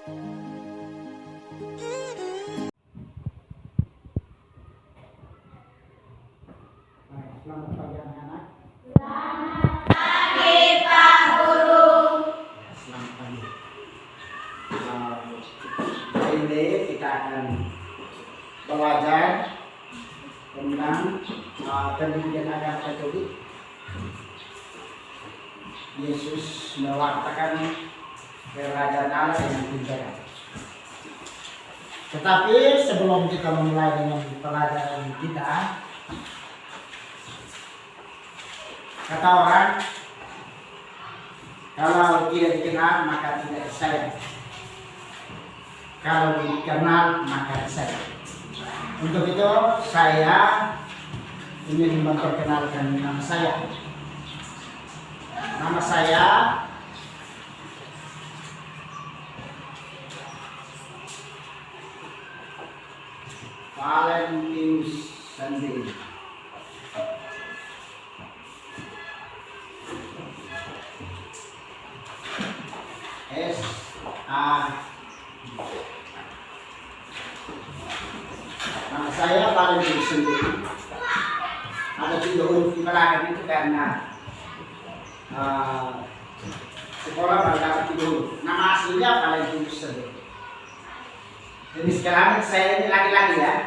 Selamat pagi anak-anak. Selamat pagi Pak Guru. Selamat pagi. Hari ini kita akan belajar tentang pendidikan agama Katolik. Yesus mewartakan kerajaan Allah dengan tindakan. Tetapi sebelum kita memulai dengan pelajaran kita, kata orang, kalau tidak dikenal maka tidak disayang. Kalau dikenal maka disayang. Untuk itu saya ingin memperkenalkan nama saya. Nama saya Valentinus Sandi. Nama saya Valentinus Sandi. Ada juga huruf di belakang itu karena sekolah pada tiga huruf. Nama aslinya Valentinus Sandi. Jenis kelamin saya ini laki-laki ya.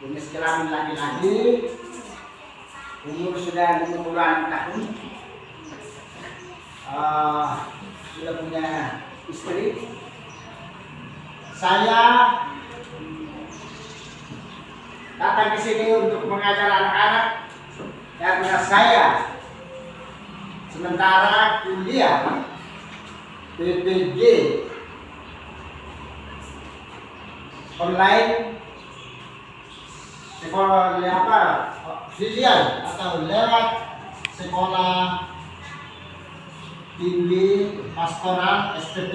Jenis kelamin laki-laki. Umur sudah 50-an tahun. Sudah punya istri. Saya datang ke sini untuk mengajar anak-anak karena saya sementara kuliah PPG online sekolah filial atau lewat sekolah tinggi pastoral STP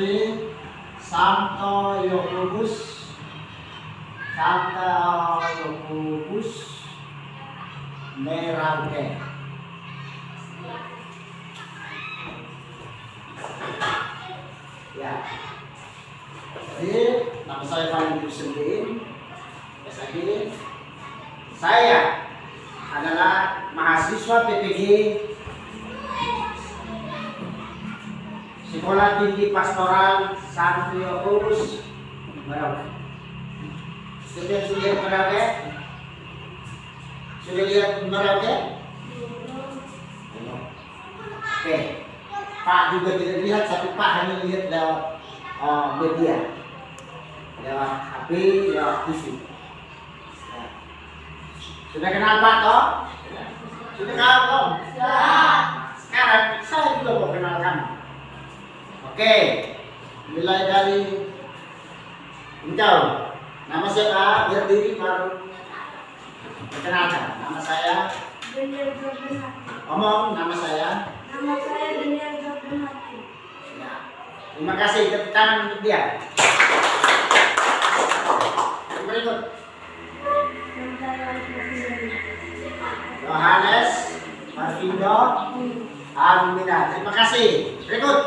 Santo Yakobus Merauke. Ya. Jadi nama saya Valentinus Sandi. Saya adalah mahasiswa PPG Sekolah Tinggi Pastoral Santo Yakobus Merauke. Sudah lihat Merauke? Sudah lihat Merauke? Oke. Pak juga tidak lihat, tapi Pak hanya lihat lewat media, lewat HP, lewat TV. Ya. Sudah kenal Pak toh? Sudah kenal toh? Sudah. Sekarang saya juga mau kenal kamu. Oke. Mulai dari engkau. Nama siapa? Biar diri baru perkenalkan. Nama saya Daniel Jordan. Omong, nama saya. Nama saya Daniel Jordan. Ya. Terima kasih, tepuk tangan untuk dia. Berikut. Nama saya Yohanes Marvindo Almina. Terima kasih. Berikut.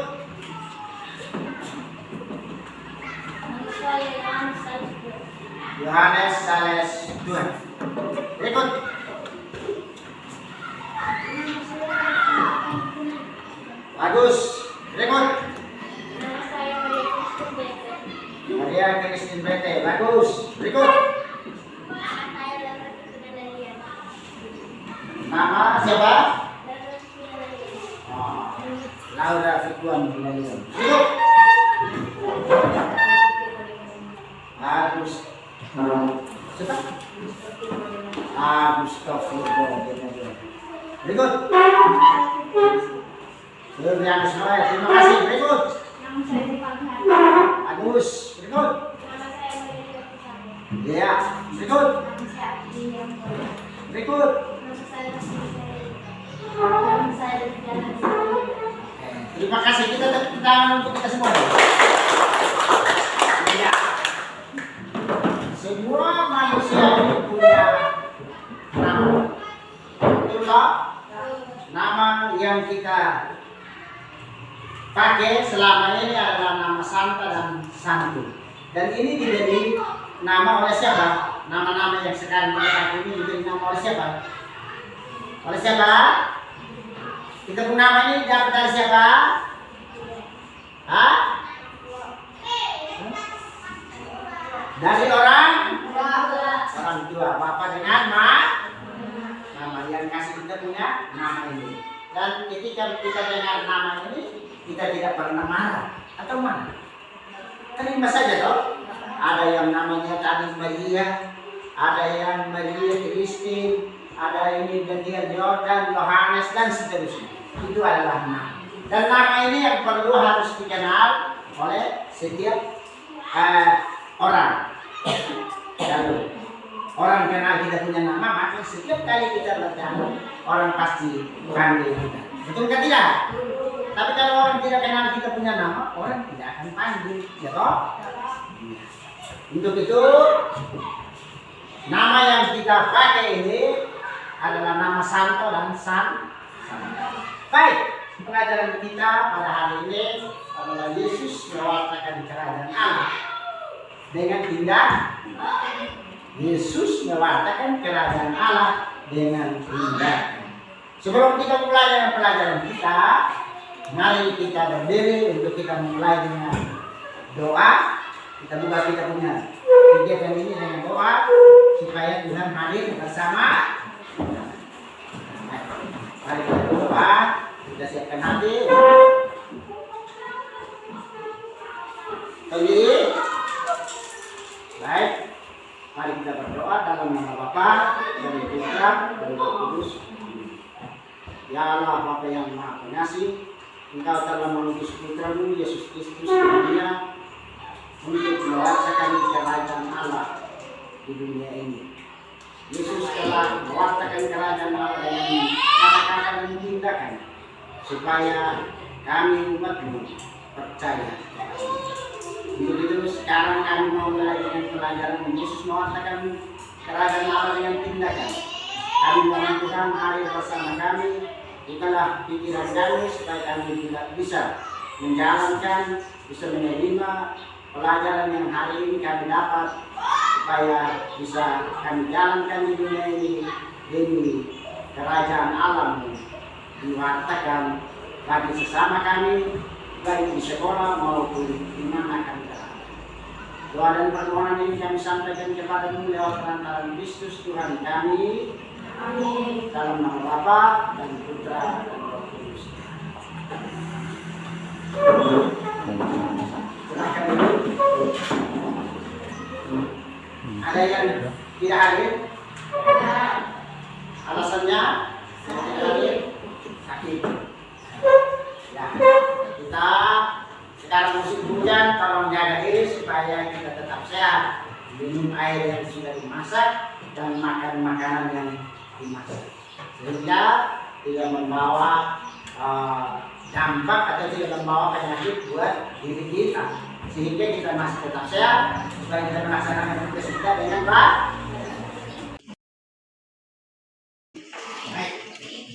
Nama saya Yohanes Sales Duan. Berikut. Bagus. Berikut. Nama saya Maria Christine Bete. Bagus. Berikut. Nama siapa? Laura Fituan Bilalion. Berikut. Agus. Siapa? Agustafir Bilalion. Berikut. Suryanus Noel. Terima kasih. Berikut. Nama saya Panghan. Agus. Berikut. Nama saya Maria Pusaka. Ya. Berikut. Nama saya William. Berikut. Nama saya Nama saya Terima kasih. Kita tepuk tangan untuk kita semua. Ya. Semua manusia ini punya nama. Betul tak? Nama yang kita pakai selama ini adalah nama Santa dan Santo. Dan ini diberi nama oleh siapa? Nama-nama yang sekarang kita pakai ini diberi nama oleh siapa? Oleh siapa? Kita pun nama ini dapat dari siapa? Hah? Dari orang tua, bapak dengan nama yang kasih kita punya nama ini. Dan ketika kita dengar nama ini, kita tidak pernah marah atau marah. Terima saja toh. Ada yang namanya tadi Maria, ada yang Maria Christine, ada ini Daniel Jordan, Yohanes dan seterusnya. Itu adalah nama. Dan nama ini yang perlu harus dikenal oleh setiap orang. Lalu orang kenal kita punya nama, maka setiap kali kita bertemu orang pasti panggil kita. Betul kan tidak? Tapi kalau orang tidak kenal kita punya nama, orang tidak akan panggil, ya toh? Untuk itu nama yang kita pakai ini adalah nama Santo dan Santo. Baik, pelajaran kita pada hari ini adalah Yesus mewartakan kerajaan Allah dengan tindak. Yesus mewartakan kerajaan Allah dengan tindakan. Sebelum kita mulai dengan pelajaran kita, mari kita berdiri untuk kita mulai dengan doa. Kita buka kita punya kegiatan ini dengan doa supaya Tuhan hadir bersama. Mari kita berdoa, kita siapkan hati. Baik, mari kita berdoa dalam nama Bapa dan Putra dan Roh Kudus. Ya Allah, Bapa yang Maha Pengasih, Engkau telah mengutus Putra-Mu Yesus Kristus ke dunia untuk mewartakan kerajaan Allah di dunia ini. Yesus telah mewartakan kerajaan Allah dengan kata-kata dan tindakan supaya kami umat-Mu percaya. Untuk itu sekarang kami mau mulai dengan pelajaran Yesus mewartakan kerajaan Allah dengan tindakan. Kami mohon Tuhan hadir bersama kami, bukalah pikiran kami supaya kami tidak bisa menjalankan, bisa menerima pelajaran yang hari ini kami dapat, supaya bisa kami jalankan di dunia ini demi kerajaan Allah diwartakan bagi sesama kami, baik di sekolah maupun di mana kami berada. Doa dan permohonan ini kami sampaikan kepada-Mu lewat perantaraan Kristus Tuhan kami. Amin. Dalam nama Bapa dan Putra dan Roh Kudus. Silakan dulu. Ada yang tidak hadir? Alasannya tidak hadir? Sakit. Ya, kita sekarang musim hujan, tolong jaga diri supaya kita tetap sehat. Minum air yang sudah dimasak dan makan makanan yang dimasak, sehingga tidak membawa dampak atau tidak membawa penyakit buat diri kita, sehingga kita masih tetap sehat supaya kita melaksanakan tugas kita dengan baik.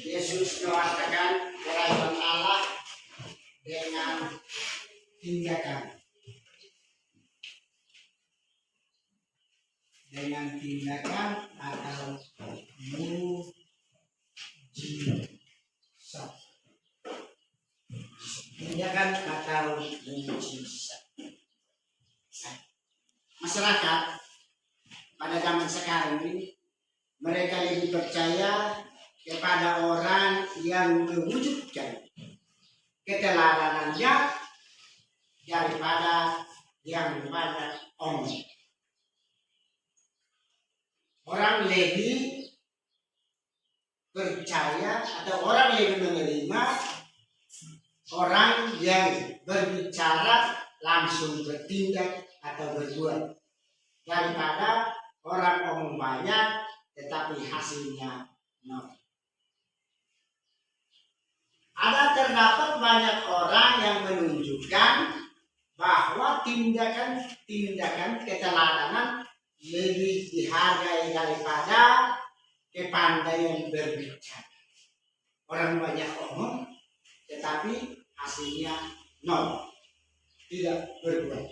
Yesus mewartakan kerajaan Allah dengan tindakan. Dengan tindakan atau mujizat. Tindakan atau mujizat. Masyarakat pada zaman sekarang ini, mereka lebih percaya kepada orang yang mewujudkan keteladanannya daripada yang banyak omong. Orang lebih percaya atau orang lebih menerima orang yang berbicara langsung bertindak atau berbuat daripada orang omong banyak tetapi hasilnya nol. Terdapat banyak orang yang menunjukkan bahwa tindakan keteladanan lebih dihargai daripada kepandaian berbicara. Orang banyak omong tetapi hasilnya nol, tidak berbuat.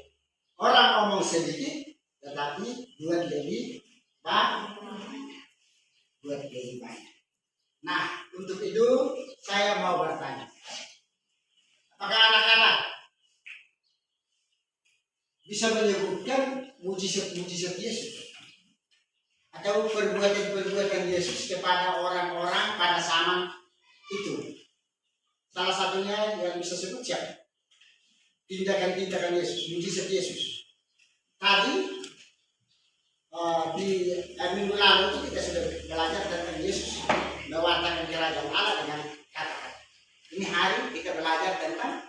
Orang omong sedikit, tetapi buat lebih banyak. Nah, untuk itu saya mau bertanya, apakah anak-anak bisa menyebutkan mujizat-mujizat Yesus atau perbuatan-perbuatan Yesus kepada orang-orang pada zaman itu? Salah satunya yang bisa sebut siapa? Tindakan-tindakan Yesus, mujizat Yesus. Tadi di minggu lalu itu kita sudah belajar tentang Yesus mewartakan kerajaan Allah dengan kata-kata. Ini hari kita belajar tentang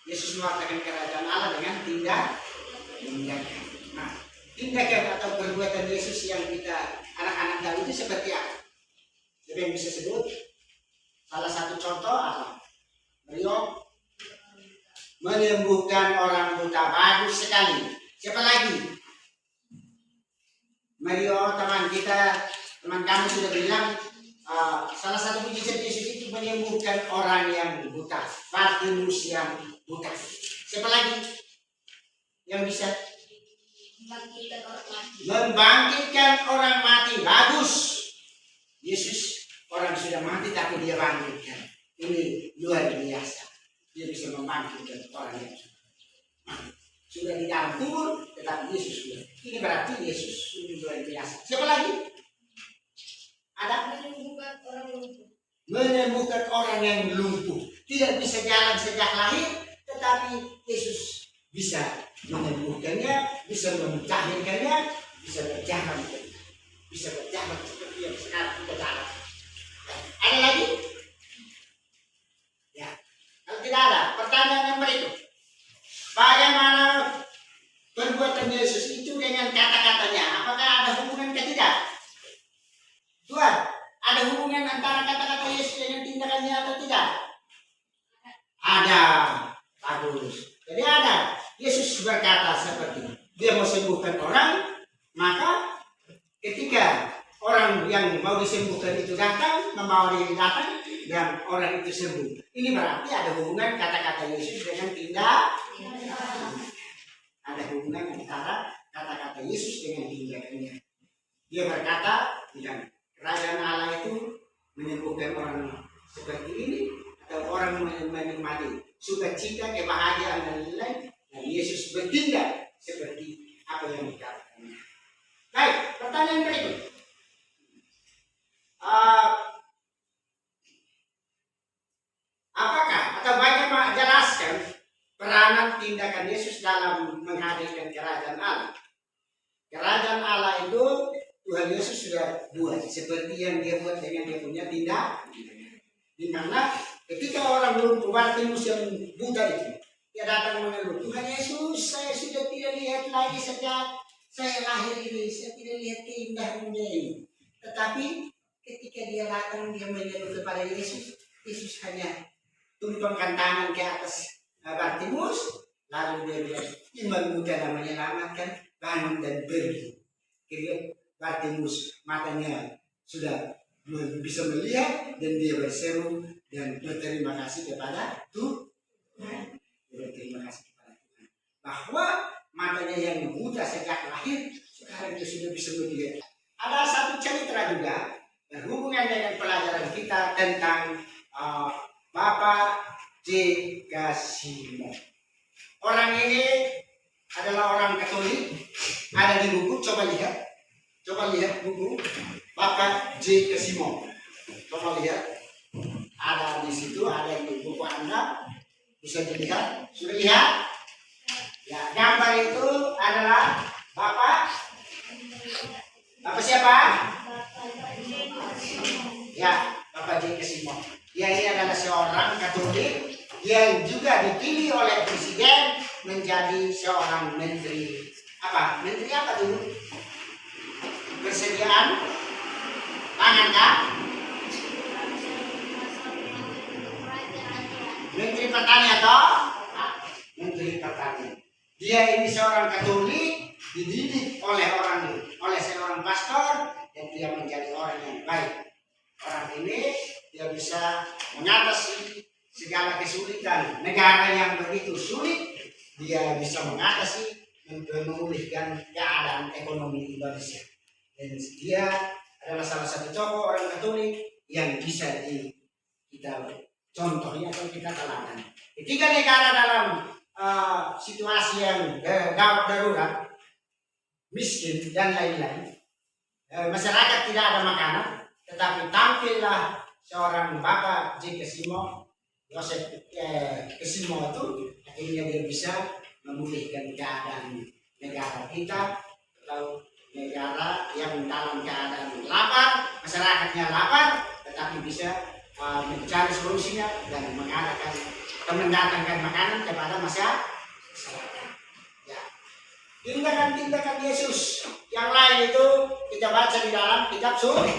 Yesus mewartakan kerajaan Allah dengan tindakan. Nah, tindakan atau perbuatan Yesus yang kita anak-anak tahu itu seperti apa? Siapa yang bisa sebut? Salah satu contoh apa? Beliau menyembuhkan orang buta, bagus sekali. Siapa lagi? Mario, teman kamu sudah bilang salah satu mujizat Yesus itu menyembuhkan orang yang buta, Bartimus yang buta. Siapa lagi yang bisa? Membangkitkan orang mati. Bagus. Yesus orang sudah mati tapi dia bangkitkan. Ini luar biasa. Dia bisa membangkitkan orang yang mati. Sudah di dalam kubur, tetapi Yesus sudah. Ini berarti Yesus sudah luar biasa. Siapa lagi? Ada? Menyembuhkan orang yang lumpuh. Tidak bisa jalan sejak lahir, tetapi Yesus bisa menyembuhkannya, bisa memutahirkannya, bisa berjalan seperti yang sekarang kita jalan. Ada lagi? Ya. Kalau tidak ada, pertanyaan yang berikut. Bagaimana perbuatan Yesus itu dengan kata-katanya? Apakah ada hubungan ketidak? Tuhan, ada hubungan antara kata-kata Yesus dengan tindakannya atau tidak? Ada. Bagus. Jadi ada. Yesus berkata seperti ini. Dia mau sembuhkan orang, maka ketika orang yang mau disembuhkan itu datang, membawa diri datang, dan orang itu sembuh. Ini berarti ada hubungan kata-kata Yesus dengan tindakan. Ada hubungan antara kata-kata Yesus dengan tindakannya. Dia berkata, kerajaan Allah itu menyembuhkan orang seperti ini, atau orang menikmati sukacita, kebahagiaan dan lain-lain. Dan Yesus bertindak seperti apa yang dikatakannya. Baik, pertanyaan berikut. Apakah atau bagaimana jelaskan peranan tindakan Yesus dalam menghadirkan kerajaan Allah? Kerajaan Allah itu Tuhan Yesus sudah buat seperti yang dia buat dengan dia punya tindakan. Di mana ketika orang lumpuh Bartimus yang buta itu, dia datang mengeluh, Tuhan Yesus, saya sudah tidak lihat lagi sejak saya lahir ini, saya tidak lihat keindahannya ini. Tetapi ketika dia datang, dia menyeru kepada Yesus, Yesus hanya tumpangkan tangan ke atas Bartimus, lalu dia bilang, imanmu telah menyelamatkan, bangun dan pergi. Kemudian Bartimus matanya sudah bisa melihat dan dia berseru dan berterima kasih kepada Tuhan. Berterima kasih kepada Tuhan bahwa matanya yang buta sejak lahir sekarang dia sudah bisa melihat. Ada satu cerita juga berhubungan dengan pelajaran kita tentang Bapak J. Kasimo. Orang ini adalah orang Katolik, ada di buku, coba lihat buku Bapak J. Kasimo. Coba lihat, ada di situ, ada di buku Anda, bisa dilihat. Sudah lihat? Ya, gambar itu adalah Bapak siapa? Ya, Bapak J. Kasimo. Dia ini adalah seorang Katolik yang juga dipilih oleh presiden menjadi seorang menteri. Menteri apa dulu? Persediaan pangan kah? Menteri Pertanian atau? Menteri Pertanian. Dia ini seorang Katolik, dididik oleh seorang pastor, dan dia menjadi orang yang baik. Orang ini dia bisa mengatasi segala kesulitan negara yang begitu sulit. Dia bisa mengatasi memulihkan keadaan ekonomi Indonesia. Dan dia adalah salah satu tokoh orang Katolik yang bisa kita contohnya atau kita teladan. Ketika negara dalam situasi yang gawat darurat, miskin dan lain-lain, masyarakat tidak ada makanan, tetapi tampillah seorang Bapak J. Yosef Kesimo itu, akhirnya dia bisa memulihkan keadaan negara kita atau negara yang dalam keadaan lapar, masyarakatnya lapar, tetapi bisa mencari solusinya dan mengadakan atau mendatangkan makanan kepada masyarakat. Ya. Tindakan-tindakan Yesus yang lain itu kita baca di dalam kitab suci.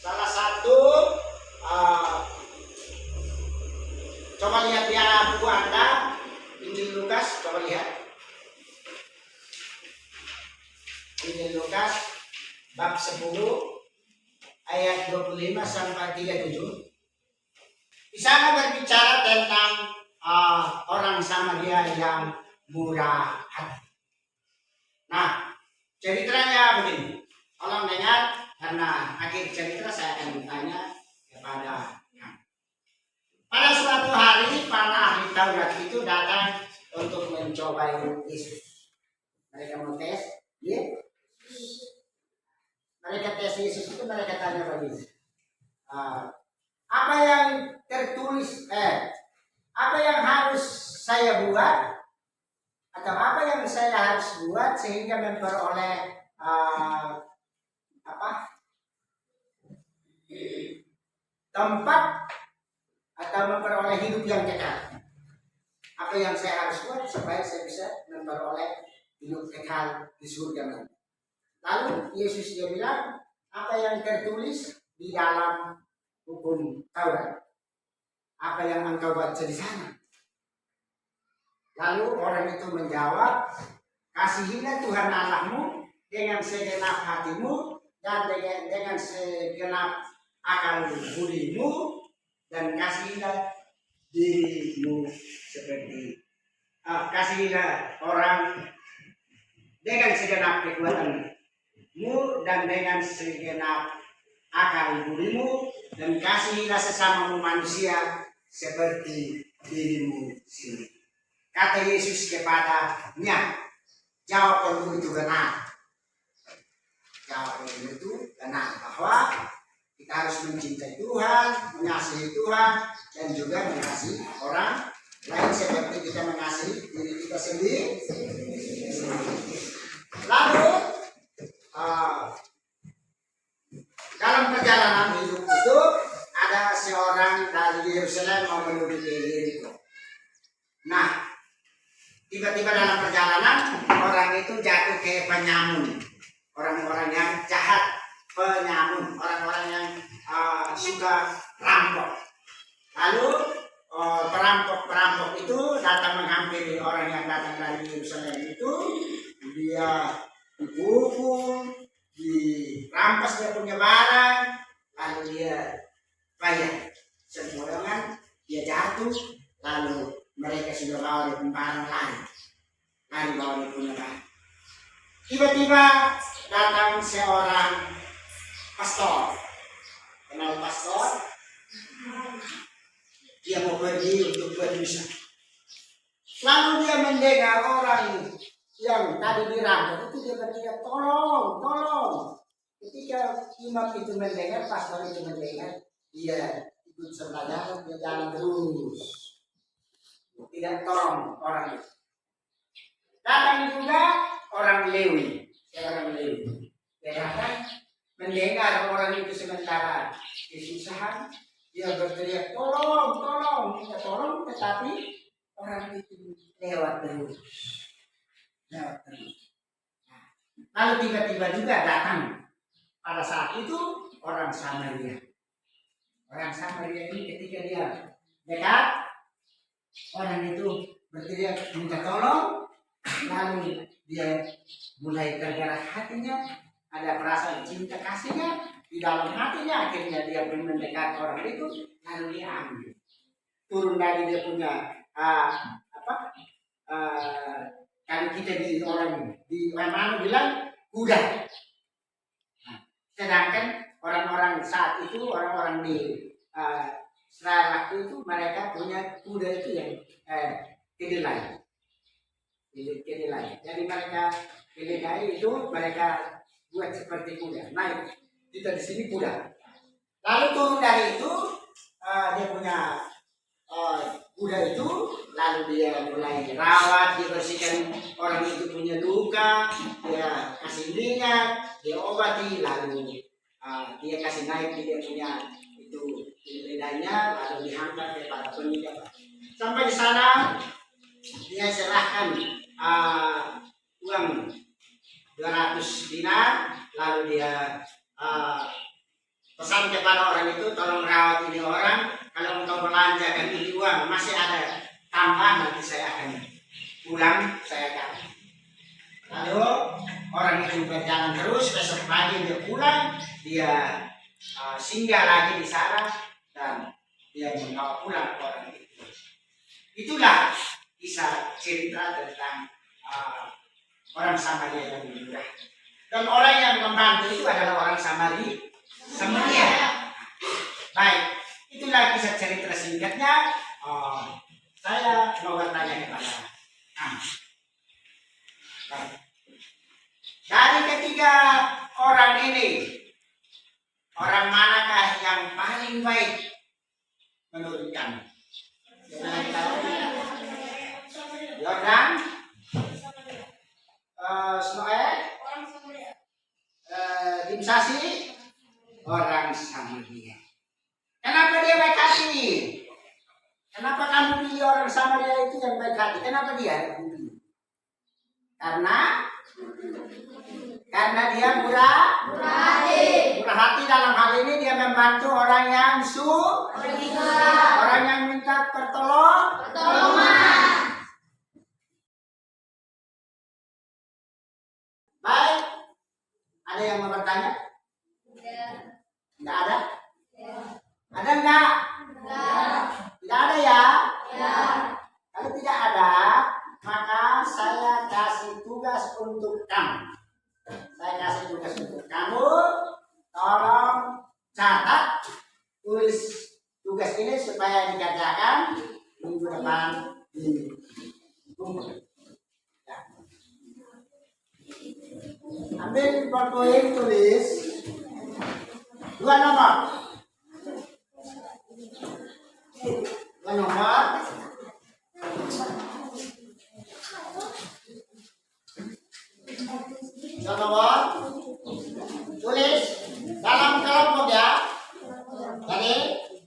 Salah satu coba lihat ya buku Anda, Injil Lukas, coba lihat. Injil Lukas bab 10 ayat 25 sampai 37. Di sana berbicara tentang orang Samaria yang murah hati. Nah, ceritanya begini. Tolong dengar, karena akhir cerita saya akan bertanya kepada kamu. Pada suatu hari, para ahli Taurat itu datang untuk mencobai Yesus. Mereka mau tes, ya? Mereka tes Yesus itu, mereka tanya begini. Apa yang tertulis, apa yang harus saya buat, atau apa yang saya harus buat sehingga memperoleh tempat atau memperoleh hidup yang kekal. Apa yang saya harus buat supaya saya bisa memperoleh hidup kekal di surga nanti. Lalu Yesus dia bilang, apa yang tertulis di dalam hukum Taurat? Apa yang engkau baca di sana? Lalu orang itu menjawab, kasihilah Tuhan Allahmu dengan segenap hatimu dan dengan segenap akal budimu, dan kasihilah dirimu kasihilah orang dengan segenap kekuatanmu dan dengan segenap akal budimu, dan kasihilah sesamamu manusia seperti dirimu sendiri. Kata Yesus kepadanya, jawaban itu benar. Jawaban itu benar bahwa kita harus mencintai Tuhan, mengasihi Tuhan, dan juga mengasihi orang lain seperti kita mengasihi diri kita sendiri. Lalu dalam perjalanan hidup itu ada seorang dari Yerusalem mau menuju ke Yeriko. Nah, tiba-tiba dalam perjalanan orang itu jatuh ke penyamun, orang-orang yang jahat, penyamun, orang-orang yang suka rampok. Lalu perampok-perampok itu datang menghampiri orang yang datang dari Yerusalem itu, dia dipukul, dirampas dia punya barang, lalu dia bayar sembarangan, dia jatuh, lalu mereka sudah bawa dia barang lari bawa dia punya barang. Tiba-tiba datang seorang pastor, kenal pastor? Dia mau pergi untuk bermisa. Lalu dia mendengar orang yang tadi dirampok itu, dia berteriak, tolong, tolong. Ketika imam itu mendengar, pastor itu mendengar, dia ikut serta jalan, dia jalan terus, tidak tolong orang itu. Datang juga orang Lewi, dia datang mendengar orang itu sementara kesusahan, dia berteriak, tolong, tolong, kita tolong, tetapi orang itu lewat terus. Nah, lalu tiba-tiba juga datang pada saat itu orang Samaria. Orang Samaria ini ketika dia dekat, orang itu berteriak minta tolong, lalu dia mulai tergerak hatinya, ada perasaan cinta kasihnya di dalam hatinya, akhirnya dia mendekat orang itu, lalu dia ambil, turun dari dia punya kalau kita di mana bilang kuda. Nah, sedangkan orang-orang saat itu, orang-orang di Israel waktu itu mereka punya kuda itu yang kedelai. Jadi mereka kedelai itu mereka buat seperti kuda. Nah, kita di sini kuda. Lalu turun dari itu dia punya kuda itu, lalu dia mulai rawat, dibersihkan orang itu punya luka, dia kasih minyak, dia obati, lalu dia kasih naik dia punya itu bedanya, lalu dihantar kepada penyidik. Sampai di sana dia serahkan uang 200 dinar, lalu dia pesan kepada orang itu, tolong rawat ini orang, kalau engkau belanjakan ini uang masih ada tambah, nanti saya akan pulang, saya akan. Lalu orang itu berjalan terus, besok pagi dia pulang, dia singgah lagi di sana dan dia membawa pulang orang itu. Itulah kisah cerita tentang orang Samaria yang murah. Dan orang yang membantu itu adalah orang Samaria. Baik, itulah kisah cerita singkatnya. Saya mau bertanya kepada dari ketiga orang ini, orang manakah yang paling baik menurut kamu? Yordan, Ismail, Dimsasi, orang Samaria. Kenapa dia baik hati? Kenapa kamu pilih orang Samaria itu yang baik hati? Kenapa dia? Karena dia murah hati. Dalam hal ini dia membantu orang yang orang yang minta pertolongan. Baik, ada yang mau bertanya? Tidak ada? Ada enggak? Tidak ada ya? Kalau tidak ada, maka saya kasih tugas untuk kamu. Tolong catat, tulis tugas ini supaya dikerjakan minggu depan di rumah. Ya. Ambil poin, tulis 2 nomor. 2 nomor. Tulis dalam kelompok ya. Jadi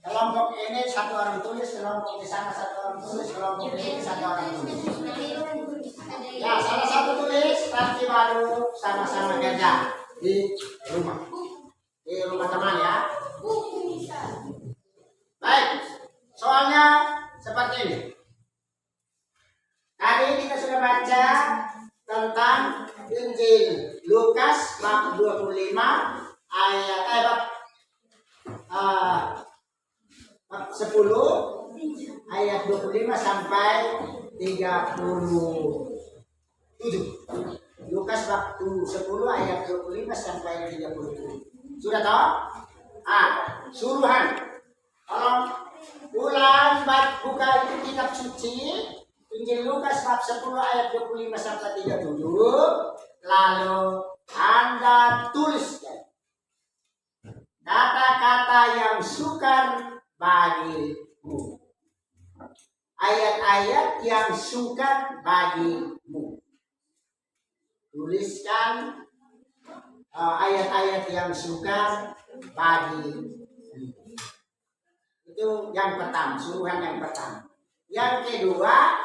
kelompok ini satu orang tulis, kelompok di sana satu orang tulis, kelompok ini satu orang tulis. Ya, salah satu tulis, nanti baru sama-sama kerja di rumah teman ya. Baik, soalnya seperti ini. Tadi kita sudah baca tentang Injil Lukas bab 25 bab 10 ayat 25 sampai 37. Lukas bab 10 ayat 25 sampai 37. Sudah tahu? Suruhan. Tolong ulang buka itu kitab suci Injil Lukas bab 10 ayat 25 sampai 37. Lalu Anda tuliskan kata-kata yang sukar bagimu. Ayat-ayat yang sukar bagimu. Tuliskan ayat-ayat yang sukar bagimu. Itu yang pertama, suruhan yang pertama. Yang kedua,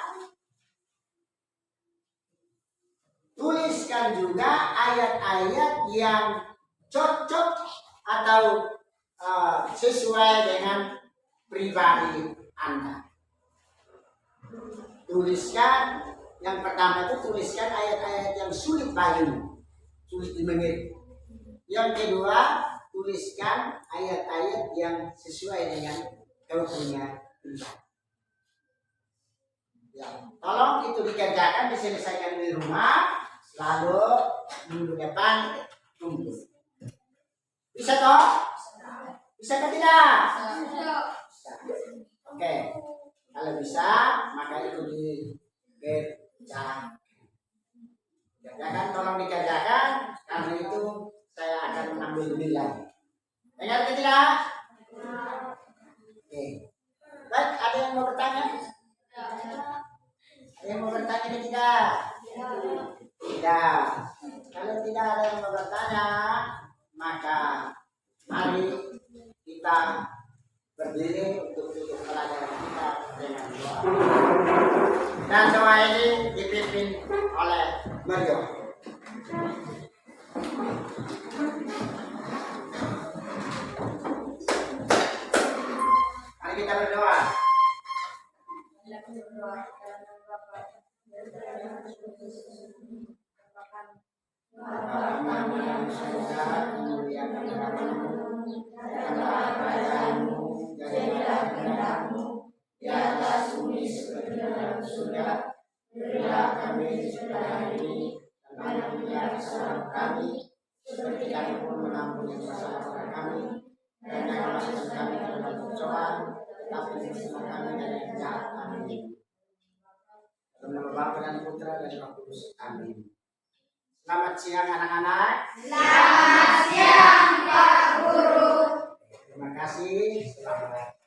tuliskan juga ayat-ayat yang cocok atau sesuai dengan pribadi Anda. Tuliskan yang pertama itu tuliskan ayat-ayat yang sulit bagimu, sulit dimengerti. Yang kedua, tuliskan ayat-ayat yang sesuai dengan kau punya pribadi. Ya, tolong itu dikerjakan, diselesaikan di rumah, lalu minggu depan tunggu. Bisa toh? Bisa atau tidak? Bisa. Oke. Kalau bisa, maka itu dikerjakan. Kerjakan, tolong dikerjakan. Karena itu saya akan mengambil nilai. Dengar atau tidak? Oke. Baik, ada yang mau bertanya? Ada yang mau bertanya atau tidak? Tidak. Kalau tidak ada yang mau bertanya, maka mari kita berdiri untuk tutup pelajaran kita dengan doa. Dan doa ini dipimpin oleh Mario. Mari kita berdoa. Kami yang surga, memuliakan namamu, datanglah kerajaanmu, jadilah kehendakmu di atas bumi seperti dalam surga. Berilah kami rezeki hari ini, dan ampunilah kesalahan kami, seperti kami pun mengampuni kesalahan orang kami, dan jangan masukkan kami ke dalam pencobaan, tetapi bebaskanlah kami dari yang jahat. Amin. Dalam nama Bapa dan Putra dan Roh Kudus. Amin. Selamat siang anak-anak. Selamat siang Pak Guru. Terima kasih. Selamat.